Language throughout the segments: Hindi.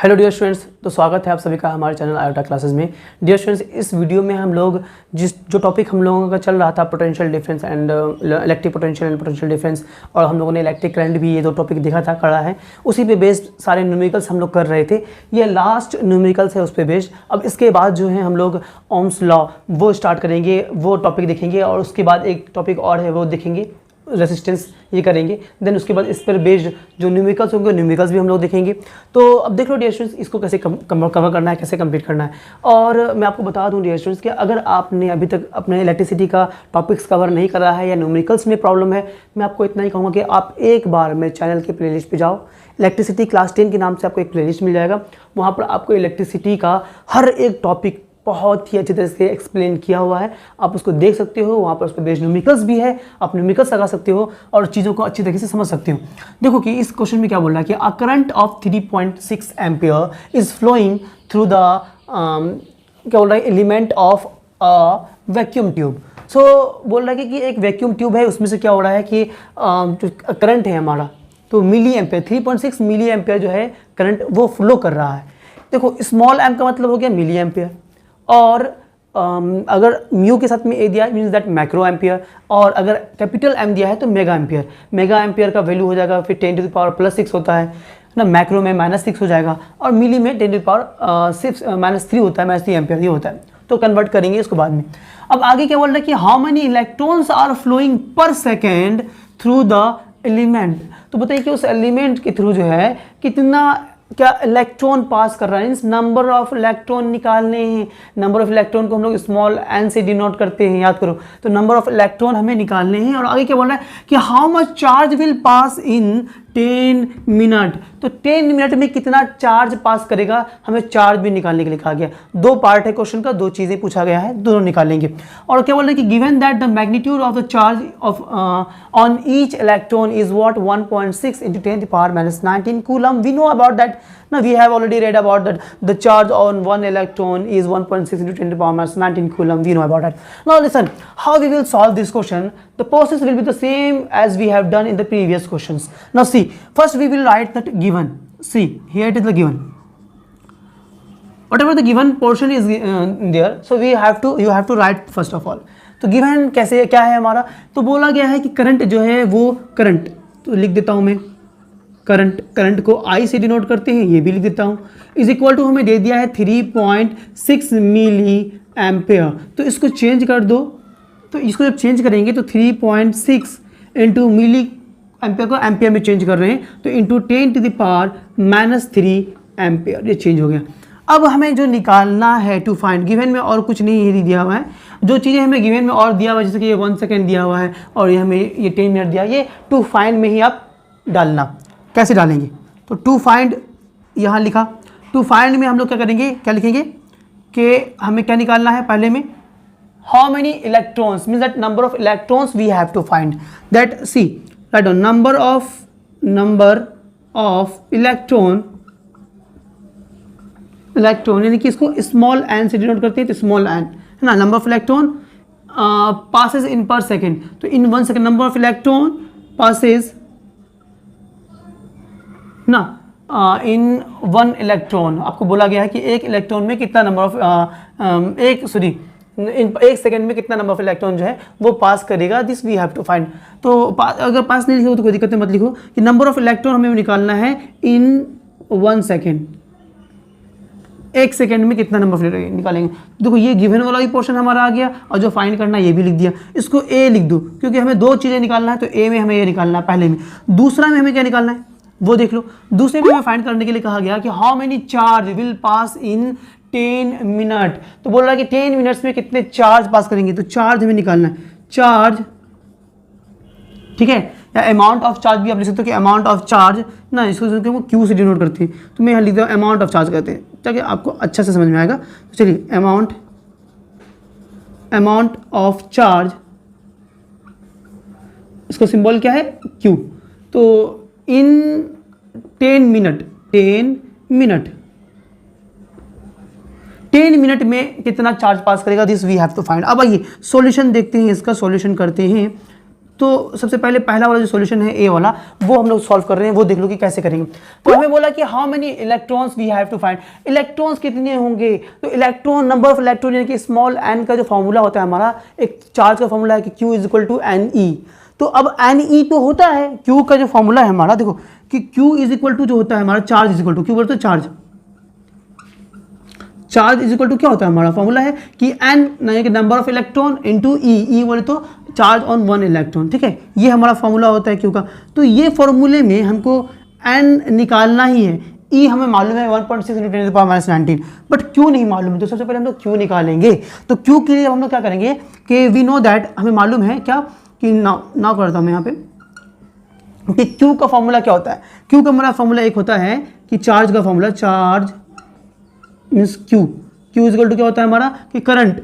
हेलो डियर स्टूडेंट्स, तो स्वागत है आप सभी का हमारे चैनल आयोटा क्लासेस में। डियर स्टूडेंट्स, इस वीडियो में हम लोग जो टॉपिक हम लोगों का चल रहा था potential difference and electric potential and potential difference, और हम लोगों ने इलेक्ट्रिक करंट भी, ये दो टॉपिक देखा था करा है, उसी पे बेस्ड सारे न्यूमेरिकल्स हम लोग कर रहे थे। ये लास्ट न्यूमेरिकल्स है उस पर बेस्ड। अब इसके बाद जो है हम लोग ओम्स लॉ वो स्टार्ट करेंगे, वो टॉपिक देखेंगे, और उसके बाद एक टॉपिक और है वो देखेंगे, रेसिस्टेंस, ये करेंगे। देन उसके बाद इस पर बेस्ड जो न्यूमेरिकल्स होंगे न्यूमेरिकल्स भी हम लोग देखेंगे। तो अब देख लो डियर स्टूडेंट्स, इसको कैसे कवर करना है, कैसे कंप्लीट करना है। और मैं आपको बता दूं डियर स्टूडेंट्स कि अगर आपने अभी तक अपने इलेक्ट्रिसिटी का टॉपिक्स कवर नहीं करा है या न्यूमेरिकल्स में प्रॉब्लम है, मैं आपको इतना ही कहूँगा कि आप एक बार मेरे चैनल के प्लेलिस्ट पे जाओ। इलेक्ट्रिसिटी क्लास 10 के नाम से आपको एक प्लेलिस्ट मिल जाएगा। वहाँ पर आपको इलेक्ट्रिसिटी का हर एक टॉपिक बहुत ही अच्छी तरह से एक्सप्लेन किया हुआ है, आप उसको देख सकते हो। वहाँ पर उस पर बेस्ड न्यूमेरिकल्स भी है, आप न्यूमेरिकल्स लगा सकते हो और चीज़ों को अच्छी तरीके से समझ सकते हो। देखो कि इस क्वेश्चन में क्या बोल रहा है कि a current of 3.6 ampere is flowing through the क्या बोल रहा है, element of a vacuum tube. So बोल रहा है कि एक वैक्यूम ट्यूब है, उसमें से क्या हो रहा है कि जो करंट है हमारा, तो मिली एम्पियर 3.6 मिली एम्पियर जो है करंट वो फ्लो कर रहा है। देखो स्मॉल एम का मतलब हो गया मिली एम्पियर, और अगर म्यू के साथ में ए दिया मीन्स दैट मैक्रो एम्पियर, और अगर कैपिटल एम दिया है तो मेगा एम्पियर। मेगा एम्पियर का वैल्यू हो जाएगा फिर 10⁻+6 होता है ना, मैक्रो में -6 हो जाएगा, और मिली में 10⁻6 -3 होता है, -3 एम्पियर ये होता है। तो कन्वर्ट करेंगे इसको बाद में। अब आगे क्या बोल रहा है कि how many electrons are flowing per second through the element. तो बताइए कि उस एलिमेंट के थ्रू जो है कितना क्या इलेक्ट्रॉन पास कर रहा है, नंबर ऑफ इलेक्ट्रॉन निकालने हैं। नंबर ऑफ इलेक्ट्रॉन को हम लोग स्मॉल एन से डिनोट करते हैं, याद करो। तो नंबर ऑफ इलेक्ट्रॉन हमें निकालने हैं। और आगे क्या बोल रहा है कि how much charge will pass in 10 minute. तो 10 मिनट में कितना चार्ज पास करेगा, हमें चार्ज भी निकालने के लिए कहा गया। दो पार्ट है क्वेश्चन का, दो चीज़ें पूछा गया है, दोनों निकालेंगे। और क्या बोल रहे हैं कि given that the magnitude of the charge of on each electron is what 1.6 × 10⁻⁻19 coulomb. We know about that. Now we have already read about that the charge on one electron is 1.6 × 10⁻19 coulomb. We know about that. Now listen, how we will solve this question. The process will be the same as we have done in the previous questions. Now see, first we will write that given. See, here it is the given. Whatever the given portion is there, so you have to write first of all. तो given कैसे क्या है हमारा, तो बोला गया है कि करंट जो है वो करंट, तो लिख देता हूँ मैं करंट को I से डिनोट करते हैं, ये भी लिख देता हूँ, इज इक्वल टू हमें दे दिया है 3.6 मिली एम्पेयर। तो इसको चेंज कर दो, तो इसको जब चेंज करेंगे तो 3.6 इंटू मिली एम्पेयर को एम्पेयर में चेंज कर रहे हैं, तो इंटू 10⁻³ एम्पेयर, ये चेंज हो गया। अब हमें जो निकालना है टू फाइंड, गिवन में और कुछ नहीं ये दिया हुआ है, जो चीज़ें हमें गिवन में और दिया हुआ है, जैसे कि ये 1 सेकेंड दिया हुआ है और ये हमें ये 10 मिनट दिया, ये टू फाइंड में ही आप डालना। कैसे डालेंगे, तो टू फाइंड यहाँ लिखा। टू फाइंड में हम लोग क्या करेंगे, क्या लिखेंगे कि हमें क्या निकालना है, पहले में how many electrons means that number of electrons we have to find that. See write down number of electron यानी कि इसको स्मॉल एन से डिनोट करते हैं, तो स्मॉल एन है ना। नंबर ऑफ इलेक्ट्रॉन पासेस इन पर सेकेंड, तो इन 1 second number of electron passes ना इन 1 इलेक्ट्रॉन। आपको बोला गया है कि एक इलेक्ट्रॉन में कितना नंबर ऑफ इन 1 सेकेंड में कितना नंबर ऑफ इलेक्ट्रॉन जो है वो पास करेगा, this we have to find. तो अगर पास नहीं लिखो तो कोई दिक्कत नहीं, मत लिखो कि नंबर ऑफ इलेक्ट्रॉन हमें निकालना है इन 1 सेकेंड, 1 सेकेंड में कितना नंबर ऑफ निकालेंगे। देखो ये गिवन वाला भी पोर्शन हमारा आ गया, और जो फाइंड करना है ये भी लिख दिया। इसको ए लिख दो, क्योंकि हमें दो चीज़ें निकालना है, तो ए में हमें ये निकालना है पहले में। दूसरा में हमें क्या निकालना है वो देख लो। दूसरे में हमें फाइंड करने के लिए कहा गया कि how many charge will pass in 10 minute. तो बोल रहा है कि 10 मिनट्स में कितने चार्ज पास करेंगे, तो चार्ज हमें निकालना है, चार्ज, ठीक है, या अमाउंट ऑफ चार्ज भी आप लिख सकते हो कि अमाउंट ऑफ चार्ज ना, इसको क्यू से डिनोट करते हैं, तो मैं यहाँ लिख दूँ अमाउंट ऑफ चार्ज करते हैं, ताकि आपको अच्छा से समझ में आएगा। तो चलिए अमाउंट ऑफ चार्ज, इसको सिंबल क्या है क्यू। तो इन 10 मिनट में कितना चार्ज पास करेगा, this we have to find. अब आइए सॉल्यूशन देखते हैं, इसका सॉल्यूशन करते हैं। तो सबसे पहले पहला वाला जो सॉल्यूशन है ए वाला, वो हम लोग सॉल्व कर रहे हैं, वो देख लो कि कैसे करेंगे। तो हमें बोला कि how many electrons we have to find, electrons कितने होंगे। तो इलेक्ट्रॉन, नंबर ऑफ इलेक्ट्रॉन यानी कि स्मॉल एन का जो फॉर्मूला होता है हमारा, एक चार्ज का फॉर्मूला है कि Q is equal to N E. तो अब एन ई तो होता है, Q का जो फॉर्मूला है हमारा, देखो कि Q इज इक्वल टू जो होता है हमारा charge is equal to, Q बोलते charge, charge is equal to क्या होता है हमारा फॉर्मूला है कि एन यानी कि नंबर ऑफ इलेक्ट्रॉन इंटू ई, ई बोले तो चार्ज ऑन वन इलेक्ट्रॉन, ठीक है, ये हमारा फॉर्मूला होता है क्यू का। तो ये फॉर्मूले में हमको एन निकालना ही है, ई हमें मालूम है 1.6 × 10⁻⁹, बट क्यू नहीं मालूम है। तो सबसे पहले हम लोग क्यू निकालेंगे। तो क्यू के लिए हम लोग क्या करेंगे कि वी नो दैट, हमें मालूम है क्या कि ना करता हूँ यहाँ पे कि क्यू का फॉर्मूला क्या होता है। क्यू का हमारा फॉर्मूला एक होता है कि चार्ज का formula, charge means Q, Q is equal to क्या होता है हमारा कि करंट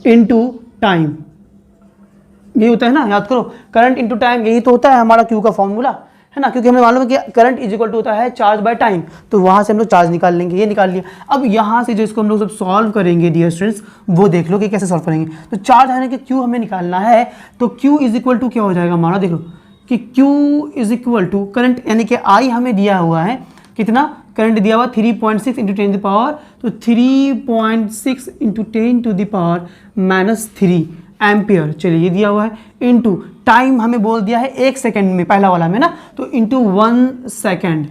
इनटू टाइम, यही होता है ना, याद करो, करंट इनटू टाइम, यही तो होता है हमारा क्यू का फॉर्मूला, है ना, क्योंकि हमें मालूम है कि करंट इज इक्वल टू होता है चार्ज बाय टाइम। तो वहां से हम लोग चार्ज निकाल लेंगे, ये निकाल लिया। अब यहाँ से जो इसको हम लोग सब सॉल्व करेंगे डियर स्टूडेंट्स, वो देख लो कि कैसे सॉल्व करेंगे। तो चार्ज है कि क्यू हमें निकालना है, तो क्यू इज इक्वल टू क्या हो जाएगा हमारा, देख लो कि Q is equal to current यानी कि I हमें दिया हुआ है कितना, करंट दिया हुआ 3.6 × 10⁻, तो 3.6 × 10⁻³ एम्पियर, चलिए ये दिया हुआ है, इनटू टाइम हमें बोल दिया है 1 सेकेंड में, पहला वाला में ना, तो इनटू 1 सेकेंड।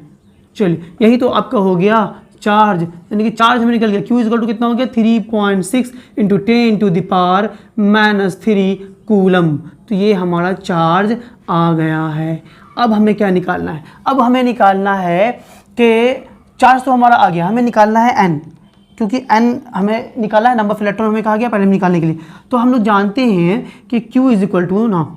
चलिए यही तो आपका हो गया चार्ज, यानी कि चार्ज हमें निकल गया। Q इज इक्वल टू कितना हो गया 3.6 × 10⁻³ कूलम। तो ये हमारा चार्ज आ गया है। अब हमें क्या निकालना है, अब हमें निकालना है कि चार्ज तो हमारा आ गया, हमें निकालना है n, क्योंकि n हमें निकालना है, नंबर ऑफ इलेक्ट्रॉन हमें कहा गया पहले निकालने के लिए। तो हम लोग जानते हैं कि Q इज इक्वल टू ना,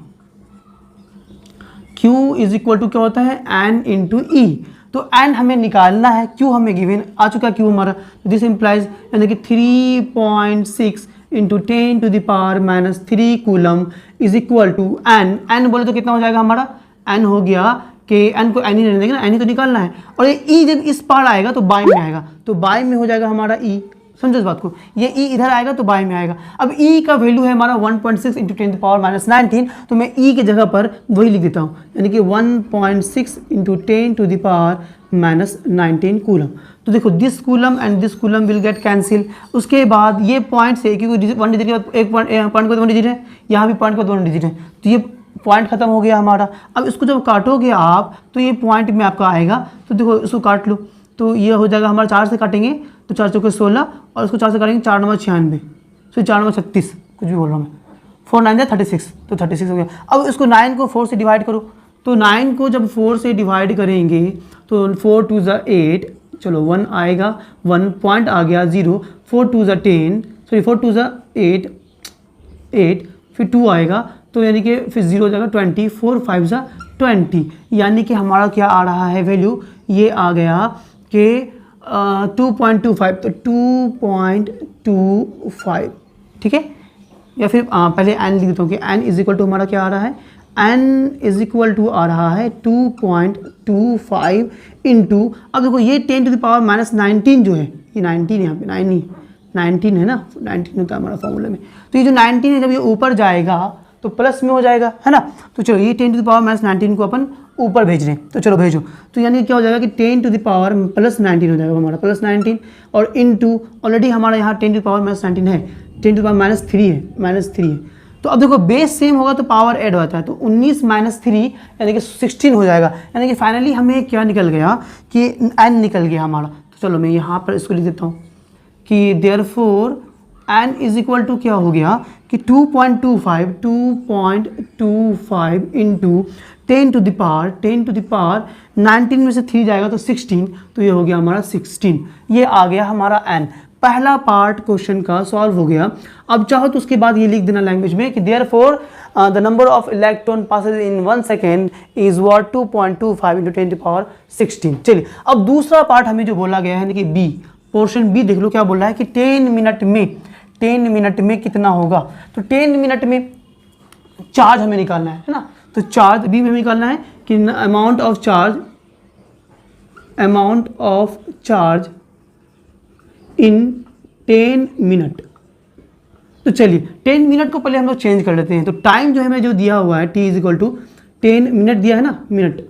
Q इज इक्वल टू क्या होता है n इंटू ई। तो n हमें निकालना है, Q हमें गिवन आ चुका है Q हमारा, दिस इम्प्लाइज यानी कि 3.6 × 10⁻³ coulomb is equal to n, n बोले तो कितना हो जाएगा हमारा, n हो गया कि n को n ही रहने देंगे ना, n ही तो निकालना है, और ये e जब इस पार आएगा तो बाई में आएगा, तो बाई में हो जाएगा हमारा e, समझो इस बात को, ये e इधर आएगा तो बाई में आएगा। अब e का वैल्यू है हमारा 1.6 × 10⁻⁹, तो मैं e की जगह पर वही लिख देता हूँ, यानी कि 1.6 × 10⁻⁹ कूलम। तो देखो this coulomb and this coulomb will get cancel. उसके बाद ये पॉइंट से, क्योंकि 1 डिजिट के बाद एक पॉइंट के बाद 1 डिजिट है, यहाँ भी पॉइंट के बाद 1 डिजिट है, तो ये पॉइंट खत्म हो गया हमारा। अब इसको जब काटोगे आप तो ये पॉइंट में आपका आएगा, तो देखो इसको काट लो, तो ये हो जाएगा हमारा 4 से काटेंगे तो 4 चौके 16, और इसको 4 से काटेंगे 4 9 96, तो 4 9 36, कुछ भी बोल रहा हूँ मैं, 4 9 36, तो 36 हो गया। अब इसको 9 को 4 से डिवाइड करो, तो 9 को जब 4 से डिवाइड करेंगे तो 4 2 8, चलो 1 आएगा, 1 पॉइंट आ गया 0, 4 2 10, सॉरी 4 2 8, फिर 2 आएगा, तो यानी कि फिर 0 हो जाएगा 20, 4 5 20, यानी कि हमारा क्या आ रहा है वैल्यू, ये आ गया कि 2.25, तो 2.25, ठीक है। या फिर पहले n लिख देता हूँ कि n इज इक्वल टू हमारा क्या आ रहा है, n इज इक्वल टू आ रहा है 2.25 इंटू, अब देखो ये 10⁻⁹ जो है, ये 19 यहाँ पे 19 है ना, 19 होता है हमारा फॉर्मूला में। तो ये जो 19 है जब ये ऊपर जाएगा तो प्लस में हो जाएगा, है ना। तो चलो ये 10⁻⁹ को अपन ऊपर भेज रहे हैं, तो चलो भेजो। तो यानी क्या हो जाएगा कि 10⁻+19 हो जाएगा हमारा, +19, और इनटू ऑलरेडी हमारा यहाँ 10⁻⁻19 है, 10⁻³ है, -3 है। तो अब देखो बेस सेम होगा तो पावर ऐड होता है, तो 19 - 3 यानी कि 16 हो जाएगा, यानी कि फाइनली हमें क्या निकल गया कि n निकल गया हमारा। तो चलो मैं यहाँ पर इसको लिख देता हूँ कि therefore n is equal to क्या हो गया कि 2.25 इंटू 10⁻19 में से 3 जाएगा तो 16, तो ये हो गया हमारा 16, ये आ गया हमारा n। पहला पार्ट क्वेश्चन का सॉल्व हो गया। अब चाहो तो उसके बाद ये लिख देना लैंग्वेज में कि therefore the number of electron passes in 1 second is what 2.25 into 10⁻16। चलिए अब दूसरा पार्ट हमें जो बोला गया है, यानी कि बी पोर्शन बी, देख लो क्या बोल रहा है कि 10 मिनट में कितना होगा। तो 10 मिनट में चार्ज हमें निकालना है ना, तो चार्ज बी में निकालना है कि amount of charge in 10 minute तो चलिए 10 मिनट को पहले हम लोग चेंज कर लेते हैं। तो टाइम जो हमें जो दिया हुआ है t is equal to 10 minute दिया है ना, मिनट,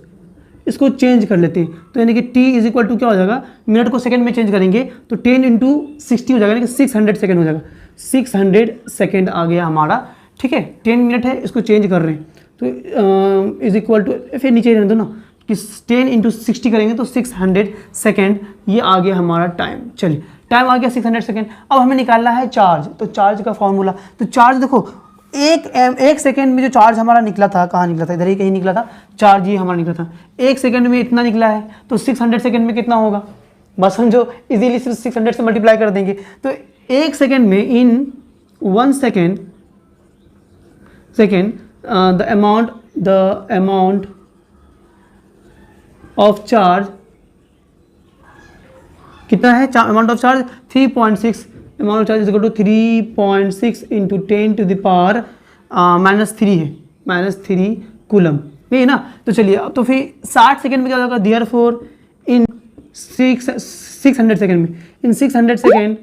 इसको चेंज कर लेते हैं। तो यानी कि t इज इक्वल टू क्या हो जाएगा, मिनट को सेकंड में चेंज करेंगे तो 10 इंटू 60 हो जाएगा, यानी कि 600 सेकंड हो जाएगा। 600 सेकंड आ गया हमारा, ठीक है। 10 मिनट है, इसको चेंज कर रहे हैं तो इज इक्वल टू, फिर नीचे रहने दो ना कि 10 इंटू 60 करेंगे तो 600 सेकेंड, ये आ गया हमारा टाइम। चलिए टाइम आ गया 600 सेकेंड। अब हमें निकालना है चार्ज। तो चार्ज का फॉर्मूला, तो चार्ज देखो एक सेकेंड में जो चार्ज हमारा निकला था, कहाँ निकला था, इधर ही कहीं निकला था चार्ज, ये हमारा निकला था। एक सेकेंड में इतना निकला है तो 600 सेकेंड में कितना होगा, बस हम जो इजीली सिर्फ 600 से मल्टीप्लाई कर देंगे। तो एक सेकेंड में, in 1 second the amount of charge कितना है, amount of charge 3.6, amount of charge is equal to 3.6 into 10 to the power -3 है, -3 कूलम, ये है ना। तो चलिए अब तो फिर 60 सेकेंड में क्या होगा, देयरफॉर इन 600 सेकेंड में, in 600 second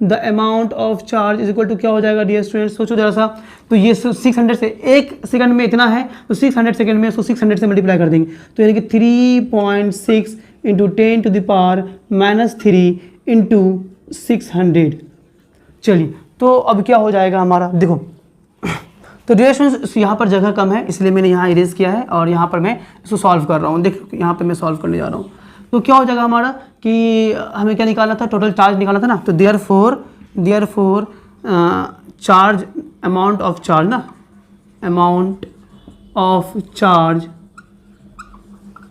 the amount of charge is equal to क्या हो जाएगा डियर स्टूडेंट्स, सोचो जरा सा। तो ये 600 से, एक सेकंड में इतना है तो 600 सेकंड में इसको 600 से मल्टीप्लाई कर देंगे। तो यानी कि 3.6 into 10 to the power -3 into 600। चलिए तो अब क्या हो जाएगा हमारा, देखो तो डियर स्टूडेंट्स यहाँ पर जगह कम है इसलिए मैंने यहाँ इरेज किया है और यहाँ पर मैं इसको सॉल्व कर रहा हूँ। देखो यहाँ पर मैं सॉल्व करने जा रहा हूँ। तो क्या हो जाएगा हमारा कि हमें क्या निकालना था, टोटल चार्ज निकालना था ना। तो therefore charge, amount of charge ना, amount of charge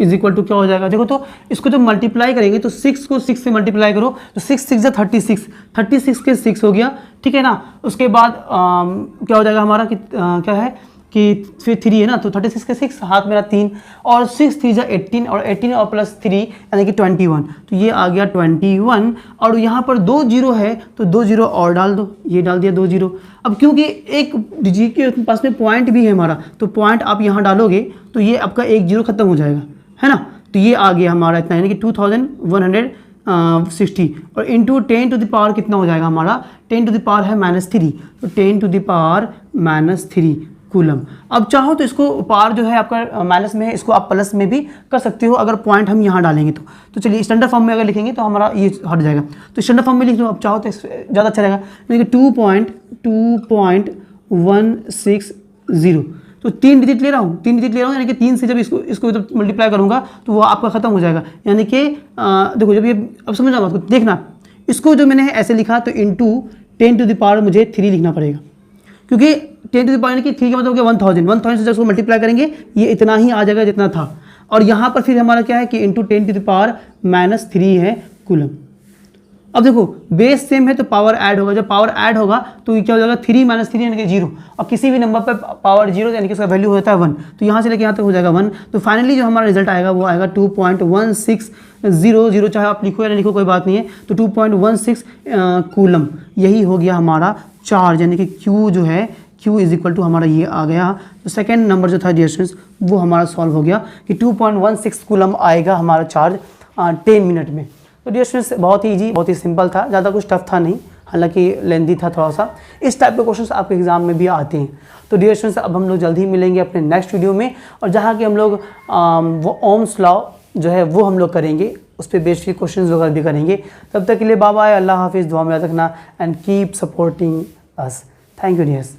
is equal to क्या हो जाएगा, देखो तो इसको जब मल्टीप्लाई करेंगे तो 6 को 6 से मल्टीप्लाई करो तो 6 6 36, 36 के 6 हो गया, ठीक है ना। उसके बाद क्या हो जाएगा हमारा कि क्या है कि फिर 3 है ना, तो 36 के 6, हाथ मेरा 3 और 6 3 18 और 18 और प्लस 3 यानी कि 21। तो ये आ गया 21 और यहाँ पर 2 जीरो है तो 2 जीरो और डाल दो, ये डाल दिया 2 जीरो। अब क्योंकि एक जी के पास में पॉइंट भी है हमारा, तो पॉइंट आप यहाँ डालोगे तो ये आपका 1 जीरो खत्म हो जाएगा, है ना। तो ये आ गया हमारा इतना, यानी कि 2160 और इंटू 10 टू द पावर कितना हो जाएगा हमारा, 10 टू द पावर है -3, तो 10 टू द पावर -3 कूलम। अब चाहो तो इसको पावर जो है आपका माइनस में है, इसको आप प्लस में भी कर सकते हो अगर पॉइंट हम यहाँ डालेंगे तो। चलिए स्टैंडर्ड फॉर्म में अगर लिखेंगे तो हमारा ये हट जाएगा, तो स्टैंडर्ड फॉर्म में लिख लो, अब चाहो तो ज़्यादा अच्छा रहेगा, यानी कि 2.160। तो 3 डिजिट ले रहा हूँ, 3 डिजिट ले रहा हूँ, यानी कि 3 से जब इसको जब मल्टीप्लाई करूँगा तो वो आपका खत्म हो जाएगा। यानी कि देखो जब ये, अब समझ रहा हूँ देखना, इसको जो मैंने ऐसे लिखा तो इंटू 10 टू द पावर मुझे 3 लिखना पड़ेगा, क्योंकि 10 टू द पावर यानी कि 3 का मतलब हो गया 1000 से जब उसको मल्टीप्लाई करेंगे ये इतना ही आ जाएगा जितना था। और यहाँ पर फिर हमारा क्या है कि इंटू 10 टू द पावर -3 है कूलम। अब देखो बेस सेम है तो पावर ऐड होगा, जब पावर ऐड होगा तो ये क्या हो जाएगा 3 - 3 यानी कि 0, और किसी भी नंबर पर पावर 0 यानी कि उसका वैल्यू होता है 1, तो यहाँ से लेके यहाँ तक हो जाएगा 1। तो फाइनली जो हमारा रिजल्ट आएगा वो आएगा 2.1600, चाहे आप लिखो या नहीं लिखो कोई बात नहीं है, तो 2.16 कूलम। यही हो गया हमारा चार्ज, यानी कि Q जो है Q इज इक्वल टू हमारा ये आ गया। तो सेकेंड नंबर जो था डियर स्टूडेंट्स वो हमारा सॉल्व हो गया कि 2.16 कूलम आएगा हमारा चार्ज 10 मिनट में। तो डियर स्टूडेंट्स बहुत ही ईजी, बहुत ही सिंपल था, ज़्यादा कुछ टफ था नहीं, हालांकि लेंदी था थोड़ा सा। इस टाइप के क्वेश्चंस आपके एग्जाम में भी आते हैं। तो डियर स्टूडेंट्स अब हम लोग जल्द ही मिलेंगे अपने नेक्स्ट वीडियो में, और जहाँ कि हम लोग वो ओम्स लॉ जो है वो हम लोग करेंगे, उस पर बेस्ड क्वेश्चंस वगैरह भी करेंगे। तब तक के लिए बाय बाय, अल्लाह हाफिज़, दुआ में याद रखना and keep supporting us. Thank you dears.